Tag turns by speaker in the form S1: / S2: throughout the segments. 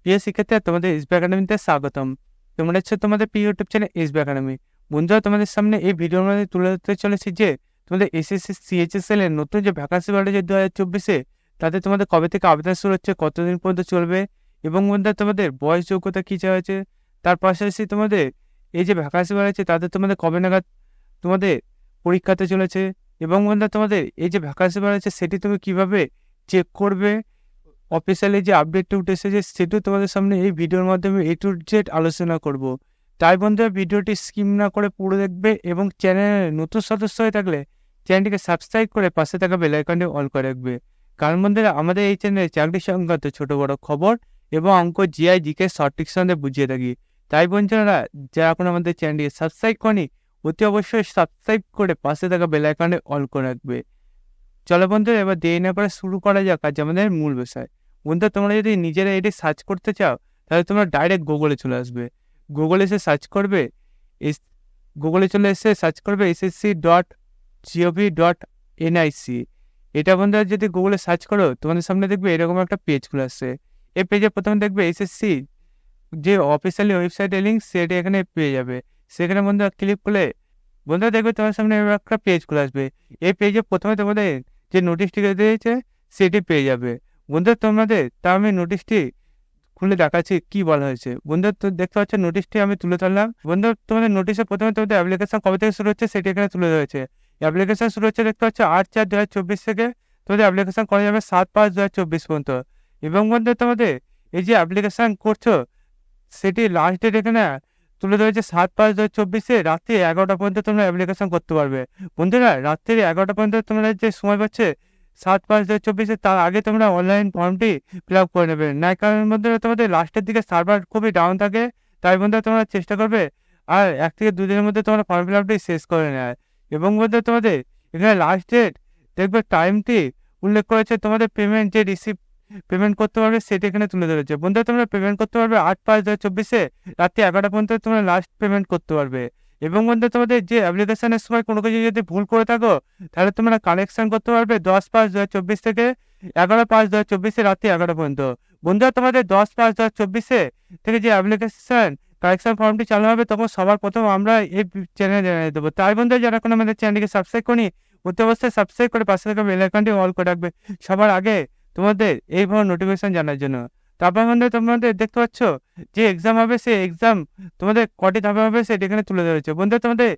S1: প্রিয় শিক্ষার্থীরা, তোমাদের এসবি একাডেমিতে স্বাগতম। তোমরা হচ্ছে তোমাদের প্রিয় ইউটিউব চ্যানেল এসবি একাডেমি। বন্ধুরা, তোমাদের সামনে এই ভিডিওর মধ্যে তুলে ধরতে চলেছি যে তোমাদের এসএসসি সিএইচএসএল এর নতুন যে ভ্যাকান্সি বেরিয়েছে 2024-এ, তাতে তোমাদের কবে থেকে আবেদন শুরু হচ্ছে, কতদিন পর্যন্ত চলবে, এবং বন্ধুরা তোমাদের বয়স যোগ্যতা কী চাওয়া হয়েছে, তার পাশাপাশি তোমাদের এই যে ভ্যাকান্সি বেরিয়েছে তাতে তোমাদের কবে নাগাদ তোমাদের পরীক্ষাতে চলেছে, এবং বন্ধুরা তোমাদের এই যে ভ্যাকান্সি বেরিয়েছে সেটি তুমি কিভাবে চেক করবে, অফিসিয়ালি যে আপডেটটা উঠে এসেছে সেটাও তোমাদের সামনে এই ভিডিওর মাধ্যমে A to Z আলোচনা করব। তাই বন্ধুরা, ভিডিওটি স্কিপ না করে পুরো দেখবে এবং চ্যানেলের নতুন সদস্য হয়ে থাকলে চ্যানেলটিকে সাবস্ক্রাইব করে পাশে থাকা বেল আইকনটি অন করে রাখবে। কারণ বন্ধুরা, আমাদের এই চ্যানেলে চাকরি সংক্রান্ত ছোট বড় খবর এবং অঙ্ক, জিআই, জিকে শর্ট ট্রিক্স বুঝিয়ে থাকি। তাই বন্ধুরা, যারা এখন আমাদের চ্যানেলটিকে সাবস্ক্রাইব করেনি, অতি অবশ্যই সাবস্ক্রাইব করে পাশে থাকা বেল আইকনটি অন করে রাখবে। চলো বন্ধুরা, এবার দেরি না করে শুরু করা যাক আজ আমাদের মূল বিষয়। বন্ধুরা, তোমরা যদি নিজেরা এটি সার্চ করতে চাও তাহলে তোমরা ডাইরেক্ট গুগলে চলে আসবে। গুগলে এসে সার্চ করবে, গুগলে চলে এসে সার্চ করবে ssc.gov.nic। এটা বন্ধুরা যদি গুগলে সার্চ করো, তোমাদের সামনে দেখবে এরকম একটা পেজ খুলে আসছে। এই পেজে প্রথমে দেখবে এসএসসি যে অফিসিয়ালি ওয়েবসাইটের লিঙ্ক সেটা এখানে পেয়ে যাবে। সেখানে বন্ধুরা ক্লিক করলে বন্ধুরা দেখবে তোমার সামনে একটা পেজ খুলে আসবে। এই পেজে প্রথমে তোমাদের যে নোটিশটি দিয়েছে সেটি পেয়ে যাবে। বন্ধুরা তোমাদের আমি নোটিশটি খুলে দেখাচ্ছি কি বলা হয়েছে। বন্ধুরা তো দেখতে পাচ্ছ নোটিশটি আমি তুলে ধরলাম। বন্ধুরা তোমাদের নোটিশে প্রথমে তোমাদের অ্যাপ্লিকেশন কবে থেকে শুরু হচ্ছে সেটি এখানে তুলে ধরেছে। অ্যাপ্লিকেশন শুরু হচ্ছে দেখতে পাচ্ছ 8/4/2024 থেকে। তোমাদের অ্যাপ্লিকেশন করা যাবে 7/5/2024 পর্যন্ত। এবং বন্ধুরা তোমাদের এই যে অ্যাপ্লিকেশন করছো সেটি লাস্ট ডেট এখানে তুলে ধরেছে 7/5/2024 রাত্রি 11টা পর্যন্ত তোমরা অ্যাপ্লিকেশন করতে পারবে। বন্ধুরা, রাত্রি 11টা পর্যন্ত তোমরা যে সময় পাচ্ছে 7/5/2024 তার আগে তোমরা অনলাইন ফর্মটি ফিল আপ করে নেবে। না, কারণ বন্ধুরা তোমাদের লাস্টের দিকে সার্ভার খুবই ডাউন থাকে। তাই বন্ধুরা তোমরা চেষ্টা করবে আর 1 থেকে 2 দিনের মধ্যে তোমরা ফর্ম ফিল আপটি শেষ করে নেয়। এবং বন্ধুরা তোমাদের এখানে লাস্ট ডেট দেখবে টাইমটি উল্লেখ করেছে, তোমাদের পেমেন্ট যে পেমেন্ট করতে পারবে সেটা এখানে তুলে ধরেছে। বন্ধুরা, তোমরা পেমেন্ট করতে পারবে 8/5/2024 রাত্রি 11টা পর্যন্ত তোমরা লাস্ট পেমেন্ট করতে পারবে। এবং বন্ধুরা তোমাদের যে অ্যাপ্লিকেশনের সময় কোনো কিছু যদি ভুল করে থাকো তাহলে তোমরা কালেকশন করতে পারবে 10/5/2024 থেকে 11/5/2024 রাত্রি 11টা পর্যন্ত। বন্ধুরা, তোমাদের 10/5/2024 থেকে যে অ্যাপ্লিকেশন কালেকশন ফর্মটি চালু হবে তখন সবার প্রথম আমরা এই চ্যানেলে জানিয়ে দেবো। তাই বন্ধুরা, যারা এখন আমাদের চ্যানেলটিকে সাবস্ক্রাইব করি অতি অবশ্যই সাবস্ক্রাইব করে পাশে থাকা বেল আইকনটি অল করে রাখবে সবার আগে তোমাদের এইভাবে নোটিফিকেশন জানার জন্য। তারপর বন্ধুরা তোমাদের দেখতে পাচ্ছ যে এক্সাম হবে, সেই এক্সাম তোমাদের কটি ধাপে হবে সেটা এখানে তুলে ধরেছে। বন্ধুরা, তোমাদের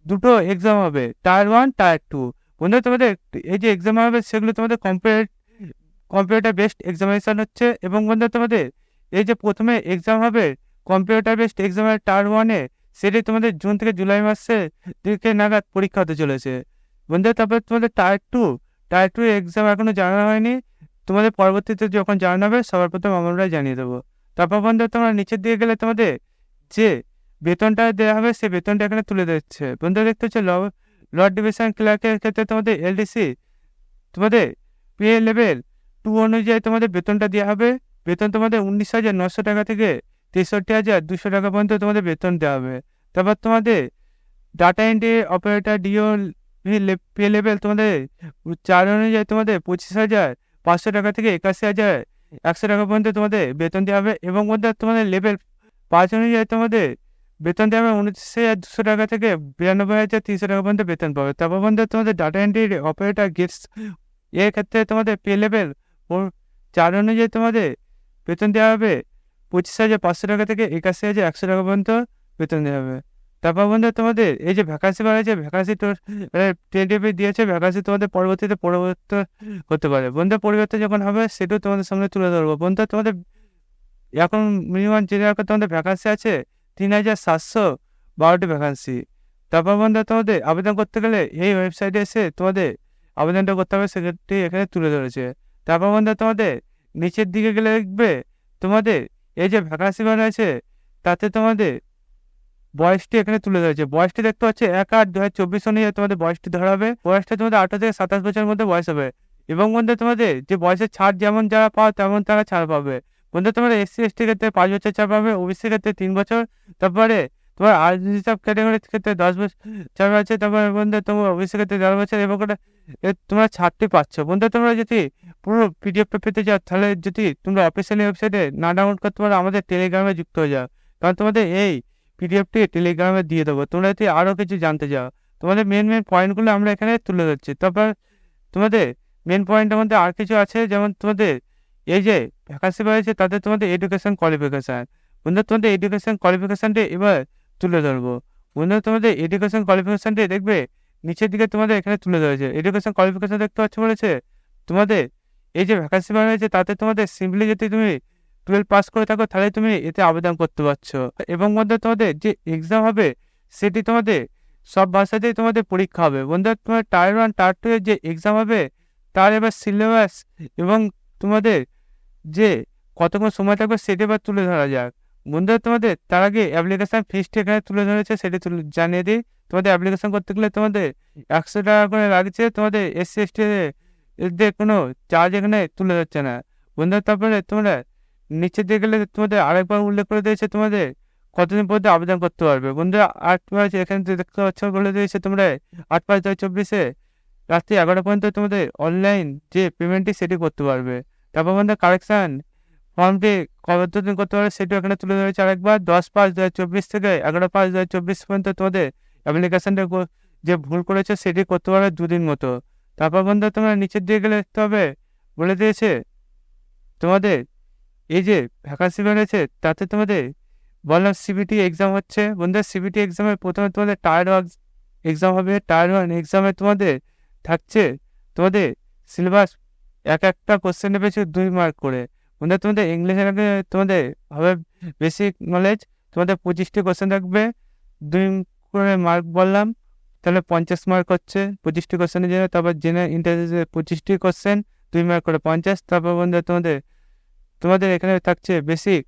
S1: দুটো এক্সাম হবে, টায়ার 1, টায়ার 2। বন্ধুরা, তোমাদের এই যে এক্সাম হবে সেগুলো তোমাদের কম্পিউটার বেসড এক্সামিনেশন হচ্ছে। এবং বন্ধুরা তোমাদের এই যে প্রথমে এক্সাম হবে কম্পিউটার বেসড এক্সামের টায়ার 1-এ, সেটি তোমাদের জুন থেকে জুলাই মাসে দিকে নাগাদ পরীক্ষা হতে চলেছে। বন্ধুরা, তারপর তোমাদের টায়ার 2 এক্সাম এখনো জানানো হয়নি। তোমাদের পরবর্তীতে যখন জানানো হবে সবার প্রথম আমরাই জানিয়ে দেবো। তারপর বন্ধুরা তোমরা নিচের দিকে গেলে তোমাদের যে বেতনটা দেওয়া হবে সেই বেতনটা এখানে তুলে দিচ্ছে। বন্ধুরা দেখতে হচ্ছে লর্ড ডিভিশন ক্লার্কের ক্ষেত্রে তোমাদের এলডিসি তোমাদের পে লেভেল 2 অনুযায়ী তোমাদের বেতনটা দেওয়া হবে। বেতন তোমাদের 19,900 টাকা থেকে 63,200 টাকা পর্যন্ত তোমাদের বেতন দেওয়া হবে। তারপর তোমাদের data entry operator DEO pay level তোমাদের 4 অনুযায়ী তোমাদের 25,500 টাকা থেকে 81,100 টাকা পর্যন্ত তোমাদের বেতন দেওয়া হবে। এবং মধ্যে তোমাদের লেভেল 5 অনুযায়ী তোমাদের বেতন দেওয়া হবে 29,200 টাকা থেকে 92,300 টাকা পর্যন্ত বেতন পাবে। তারপর বন্ধু তোমাদের ডাটা এন্ট্রি অপারেটর গেটস এর ক্ষেত্রে তোমাদের পে লেভেল 4 অনুযায়ী তোমাদের বেতন দেওয়া হবে 25,500 টাকা থেকে 81,100 টাকা পর্যন্ত বেতন দেওয়া হবে। তারপর বন্ধু তোমাদের এই যে ভ্যাকান্সি বাড়াচ্ছে, ভ্যাকান্সি টেন্টেটিভ দিয়েছে, ভ্যাকান্সি তোমাদের পরবর্তীতে পরিবর্তন হতে পারে। বন্ধু, পরিবর্তন যখন হবে সেটাও তোমাদের সামনে তুলে ধরবো। বন্ধু, তোমাদের এখন মিনিমাম জেনে রাখো তোমাদের ভ্যাকান্সি আছে 3,712টি ভ্যাকান্সি। তারপর বন্ধু তোমাদের আবেদন করতে গেলে এই ওয়েবসাইটে এসে তোমাদের আবেদনটা করতে হবে, সেটি এখানে তুলে ধরেছে। তারপর বন্ধু তোমাদের নিচের দিকে গেলে দেখবে তোমাদের এই যে ভ্যাকান্সি বার আছে তাতে তোমাদের বয়সটি এখানে তুলে ধরেছে। বয়সটি দেখতে পাচ্ছি 1/8/2024 অনুযায়ী তোমাদের বয়সটি ধরা হবে। বয়সটা তোমাদের 18 থেকে 27 বছরের মধ্যে বয়স হবে। এবং বন্ধু তোমাদের যে বয়সের ছাড় যেমন যারা পাও তেমন তারা ছাড় পাবে। বন্ধু, তোমরা SC/ST ক্ষেত্রে 5 বছর ছাড় পাবে, ওবিসি ক্ষেত্রে 3 বছর, তারপরে তোমার রিজার্ভ ক্যাটাগরির ক্ষেত্রে 10 বছর ছাড় আছে, তারপরে বন্ধু তোমার ওবিসি ক্ষেত্রে 11 বছর এবং তোমরা ছাড়টি পাচ্ছ। বন্ধু, তোমরা যদি পুরো পিডিএফটা পেতে চাও, তাহলে যদি তোমরা অফিসিয়ালি ওয়েবসাইটে না ডাউনলোড করতে পারো, আমাদের টেলিগ্রামে যুক্ত হয়ে যাও। কারণ তোমাদের এই পিডিএফটি টেলিগ্রামে দিয়ে দেবো। তোমরা যদি আরও কিছু জানতে চাও, তোমাদের মেন পয়েন্টগুলো আমরা এখানে তুলে ধরছি। তারপর তোমাদের মেন পয়েন্টের মধ্যে আর কিছু আছে, যেমন তোমাদের এই যে ভ্যাকান্সি বেরিয়েছে তাতে তোমাদের এডুকেশন কোয়ালিফিকেশান। বন্ধু তোমাদের এডুকেশন কোয়ালিফিকেশানটি এবার তুলে ধরবো। বন্ধু তোমাদের এডুকেশন কোয়ালিফিকেশানটি দেখবে নিচের দিকে তোমাদের এখানে তুলে ধরেছে। এডুকেশন কোয়ালিফিকেশান দেখতে পাচ্ছ বলেছে তোমাদের এই যে ভ্যাকান্সি বার হয়েছে তাতে তোমাদের সিম্পলি যদি তুমি 12 পাস করে থাকো তাহলে তুমি এতে আবেদন করতে পারছো। এবং বন্ধু তোমাদের যে এক্সাম হবে সেটি তোমাদের সব ভাষাতেই তোমাদের পরীক্ষা হবে। বন্ধু তোমার টায়ার 1 টায়ার 2 এর যে এক্সাম হবে তার এবার সিলেবাস এবং তোমাদের যে কতক্ষণ সময় থাকবে সেটি এবার তুলে ধরা যাক। বন্ধু তোমাদের তার আগে অ্যাপ্লিকেশান ফিসটি এখানে তুলে ধরেছে, সেটি জানিয়ে দিই। তোমাদের অ্যাপ্লিকেশান করতে গেলে তোমাদের 100 টাকা করে লাগছে। তোমাদের SC ST এদের কোনো চার্জ এখানে তুলে যাচ্ছে না। বন্ধু তারপরে তোমরা নিচের দিকে গেলে তোমাদের আরেকবার উল্লেখ করে দিয়েছে তোমাদের কতদিন পর্যন্ত আবেদন করতে পারবে। বন্ধু 8 মার্চ এখানে দেখতে পাচ্ছ বলে দিয়েছে তোমরা 8/5/2024 রাত্রি 11টা পর্যন্ত তোমাদের অনলাইন যে পেমেন্টটি সেটি করতে পারবে। তারপর বন্ধু কারেকশান ফর্মটি কতদিন করতে পারবে সেটিও এখানে তুলে ধরেছে আরেকবার। 10/5/2024 থেকে 11/5/2024 পর্যন্ত তোমাদের অ্যাপ্লিকেশানটা যে ভুল করেছে সেটি করতে পারবে 2 দিন মতো। তারপর বন্ধু তোমরা নিচের দিকে গেলে দেখতে হবে বলে দিয়েছে তোমাদের এই যে ভ্যাকান্সি বেরিয়েছে তাতে তোমাদের বললাম সিবিটি এক্সাম হচ্ছে। বন্ধু সিবিটি এক্সামে প্রথমে তোমাদের টায়ার 1 এক্সাম হবে। টায়ার 1 এক্সামে তোমাদের থাকছে তোমাদের সিলেবাস একটা কোশ্চেনের পেছনে 2 মার্ক করে। বন্ধু তোমাদের ইংলিশের আগে তোমাদের হবে বেসিক নলেজ, তোমাদের 25টি কোশ্চেন থাকবে, 2 করে মার্ক বললাম, তাহলে 50 মার্ক হচ্ছে 25টি কোশ্চেনের জন্য। তারপর জেনারেল ইন্টেলিজেন্সে 25টি কোশ্চেন, 2 মার্ক করে 50। তারপর বন্ধু তোমাদের এখানে থাকছে বেসিক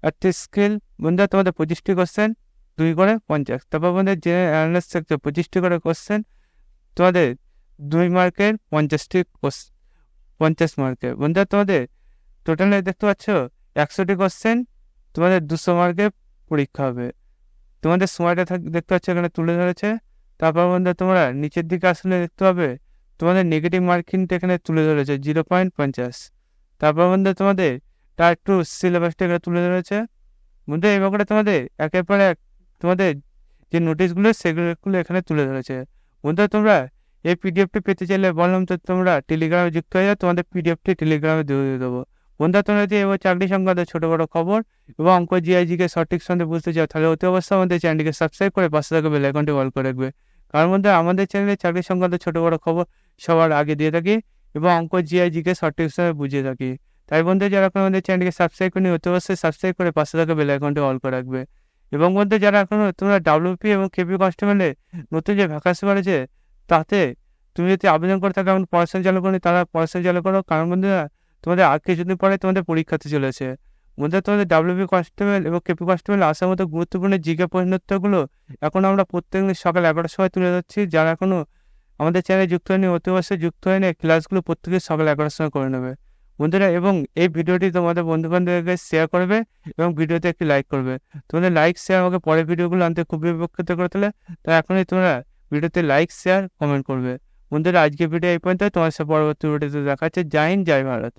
S1: একটা স্কিল। বন্ধু তোমাদের 25টি কোশ্চেন, 2 করে 50। তারপর বন্ধু জেনারেল অ্যানালিস্ট থাকছে 25টি করে কোশ্চেন, তোমাদের 2 মার্কের 50 মার্কের। বন্ধু তোমাদের টোটালে দেখতে পাচ্ছ 100টি কোশ্চেন, তোমাদের 200 মার্কের পরীক্ষা হবে। তোমাদের সময়টা দেখতে পাচ্ছ এখানে তুলে ধরেছে। তারপর বন্ধু তোমরা নিচের দিকে আসলে দেখতে পাবে তোমাদের নেগেটিভ মার্কিংটা এখানে তুলে ধরেছে 0.50। তারপর বন্ধু তোমাদের টায়ার 2 সিলেবাসটা এখানে তুলে ধরেছে। বন্ধু এই ব্যাপারে তোমাদের একের পর এক তোমাদের যে নোটিশগুলো সেগুলো এখানে তুলে ধরেছে। বন্ধু তোমরা এই পিডিএফটি পেতে চাইলে বললাম তো তোমরা টেলিগ্রামে যুক্ত হয়ে যাও, তোমাদের পিডিএফটি টেলিগ্রামে দিয়ে দেবো। বন্ধু তোমরা যদি এবার চাকরি সংক্রান্ত ছোটো বড়ো খবর এবং অঙ্ক জিআইজিকে সঠিক সঙ্গে বুঝতে চাও তাহলে অতি অবশ্যই আমাদের চ্যানেলটিকে সাবস্ক্রাইব করে পাশে থাকা বেল আইকনটি অল করে রাখবে। কারণ বন্ধু আমাদের চ্যানেলে চাকরি সংক্রান্ত ছোটো বড়ো খবর সবার আগে দিয়ে থাকি এবং অঙ্ক জিআইজিকে সঠিক সঙ্গে বুঝিয়ে থাকি। তাই বন্ধু যারা এখন আমাদের চ্যানেলটিকে সাবস্ক্রাইব করেনি অতি অবশ্যই সাবস্ক্রাইব করে পাশে থাকা বেল আইকনটি অল করে রাখবে। এবং বন্ধু যারা এখনো তোমরা WP এবং KP কনস্টেবলে নতুন যে ভ্যাকান্সি বাড়েছে তাতে তুমি যদি আবেদন করে থাকো এখন পড়াশোনা চালু করো, তারা পড়াশোনা চালু করো। কারণ বন্ধুরা তোমাদের আর কিছুদিন পরে তোমাদের পরীক্ষাতে চলেছে। বন্ধুরা তোমাদের WP কনস্টেবল এবং KP কনস্টেবল আসার মতো গুরুত্বপূর্ণ জিকে প্রশ্নোত্তরগুলো এখন আমরা প্রত্যেকদিন সকাল 11টার সময় তুলে ধরছি। যারা এখনো আমাদের চ্যানেলে যুক্ত হয়নি অতি অবশ্যই যুক্ত হয়ে নিয়ে ক্লাসগুলো প্রত্যেকের সকাল 11টার সময় করে নেবে বন্ধুরা। এবং এই ভিডিওটি তোমাদের বন্ধুবান্ধবদের শেয়ার করবে এবং ভিডিওতে একটি লাইক করবে। তোমাদের লাইক শেয়ার আমাকে পরের ভিডিওগুলো আনতে খুবই উপকৃত করে তোলে। তাই এখনই তোমরা ভিডিওতে লাইক শেয়ার কমেন্ট করবে। বন্ধুরা আজকে ভিডিও এই পর্যন্ত, তোমার সাথে পরবর্তী ভিডিওতে দেখা হচ্ছে। জয় হিন্দ, জয় ভারত।